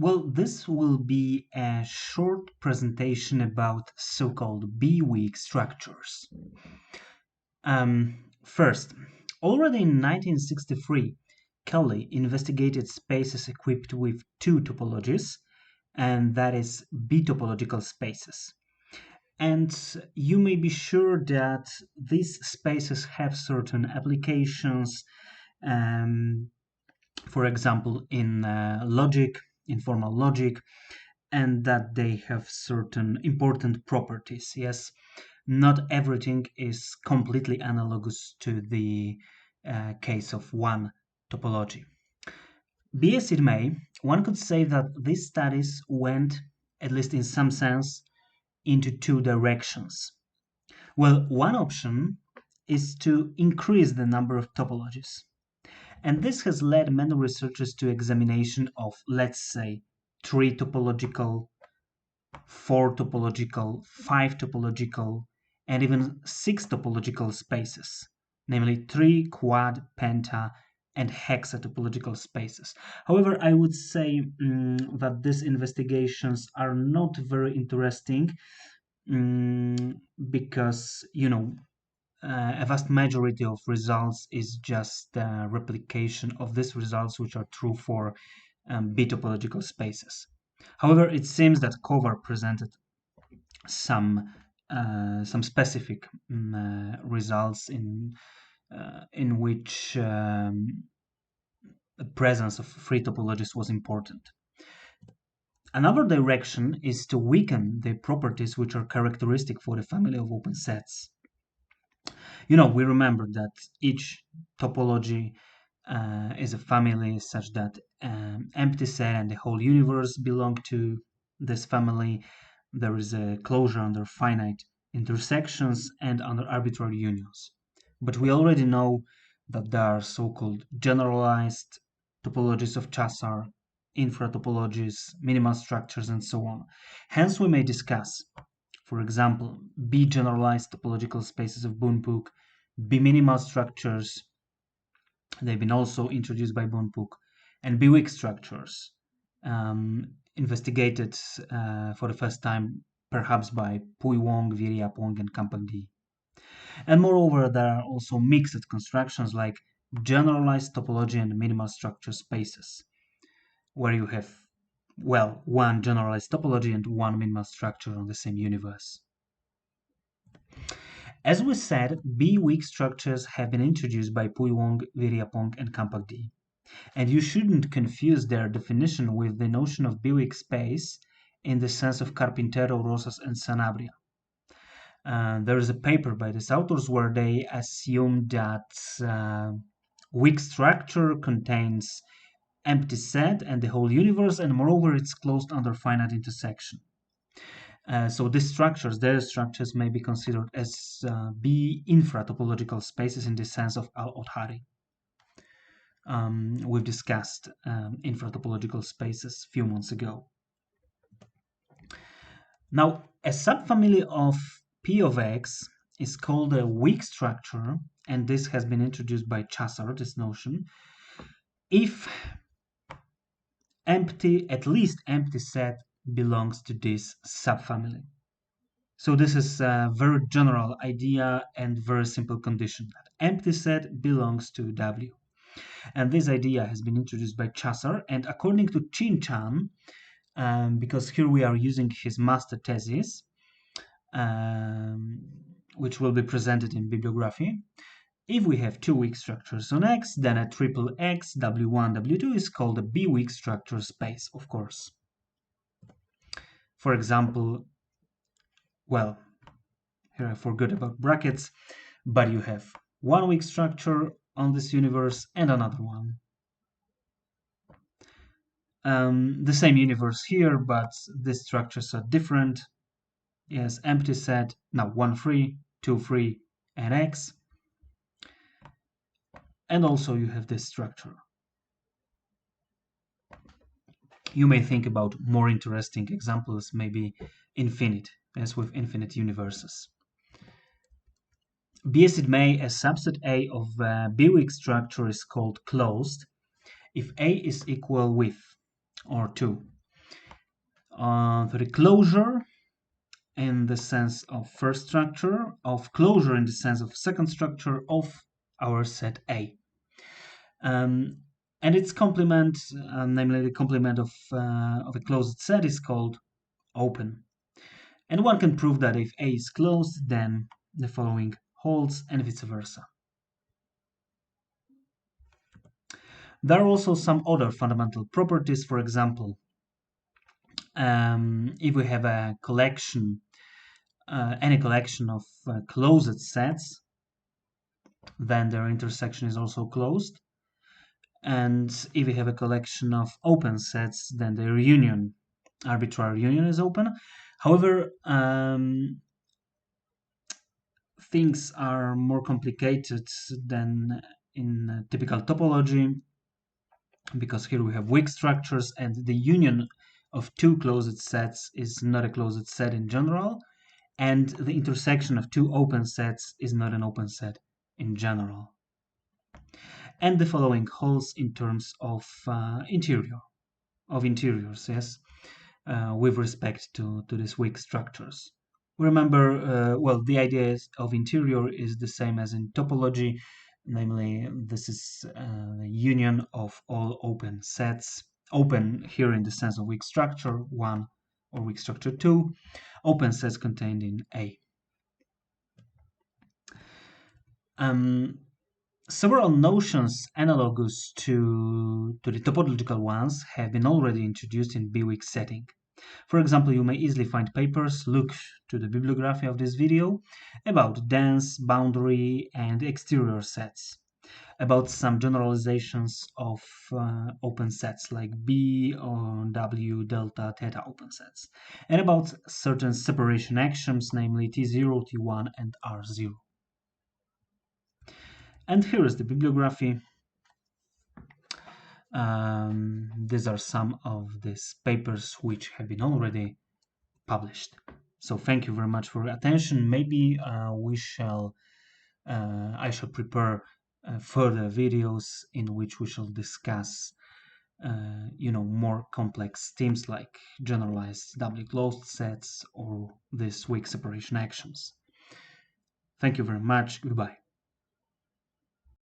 Well, this will be a short presentation about so-called B-weak structures. First, already in 1963, Kelly investigated spaces equipped with two topologies, and that is B-topological spaces. And you may be sure that these spaces have certain applications, for example, in logic, in formal logic, and that they have certain important properties. Yes, not everything is completely analogous to the case of one topology. Be as it may, one could say that these studies went, at least in some sense, into two directions. Well, one option is to increase the number of topologies. And this has led many researchers to examination of, let's say, 3 topological, 4 topological, 5 topological, and even 6 topological spaces, namely 3 quad, penta, and hexatopological spaces. However, I would say that these investigations are not very interesting because, a vast majority of results is just a replication of these results, which are true for B-topological spaces. However, it seems that Kovar presented some specific results in which the presence of free topologies was important. Another direction is to weaken the properties which are characteristic for the family of open sets. We remember that each topology is a family such that empty set and the whole universe belong to this family. There is a closure under finite intersections and under arbitrary unions. But we already know that there are so-called generalized topologies of Chasar, infratopologies, minimal structures, and so on. Hence, we may discuss, for example, bigeneralized topological spaces of Boonpuk, biminimal structures, they've been also introduced by Boonpuk, and B-weak structures, investigated for the first time perhaps by Pui Wong, Viriapong, and Kampak D. And moreover, there are also mixed constructions like generalized topology and minimal structure spaces, where you have, well, one generalized topology and one minimal structure on the same universe. As we said, B-weak structures have been introduced by Pui Wong, Viriapong, and Kampak D. And you shouldn't confuse their definition with the notion of B-weak space in the sense of Carpintero, Rosas, and Sanabria. There is a paper by these authors where they assume that weak structure contains empty set and the whole universe, and moreover it's closed under finite intersection. So their structures may be considered as B infratopological spaces in the sense of Al-Othari. We've discussed infratopological spaces a few months ago. Now, a subfamily of P of X is called a weak structure, and this has been introduced by Chasar, this notion, if at least empty set belongs to this subfamily. So this is a very general idea and very simple condition that empty set belongs to W. And this idea has been introduced by Chasar, and according to Chin Chan, because here we are using his master thesis, which will be presented in bibliography, if we have two weak structures on X, then a triple X, W1, W2 is called a B-weak structure space, of course. For example, well, here I forgot about brackets, but you have one weak structure on this universe and another one. The same universe here, but the structures are different. Yes, empty set, now 1 free, 2 free, and X. And also you have this structure. You may think about more interesting examples, maybe infinite, as with infinite universes. Be as it may, a subset A of B-weak structure is called closed if A is equal with or to The closure in the sense of first structure, of closure in the sense of second structure of our set A. And its complement, namely the complement of a closed set, is called open. And one can prove that if A is closed, then the following holds, and vice versa. There are also some other fundamental properties. For example, if we have a collection, any collection of closed sets, then their intersection is also closed. And if we have a collection of open sets, then their union, arbitrary union, is open. However, things are more complicated than in typical topology, because here we have weak structures, and the union of two closed sets is not a closed set in general, and the intersection of two open sets is not an open set in general. And the following holds in terms of interiors, yes, with respect to these weak structures. Remember, well, the idea of interior is the same as in topology, namely this is the union of all open sets, open here in the sense of weak structure 1 or weak structure 2, open sets contained in A. Several notions analogous to the topological ones have been already introduced in B-weak setting. For example, you may easily find papers, look to the bibliography of this video, about dense, boundary, and exterior sets, about some generalizations of open sets like B or W, delta, theta open sets, and about certain separation axioms, namely T0, T1, and R0. And here is the bibliography. These are some of these papers which have been already published. So thank you very much for your attention. Maybe I shall prepare further videos in which we shall discuss more complex themes like generalized doubly closed sets or these weak separation axioms. Thank you very much. Goodbye.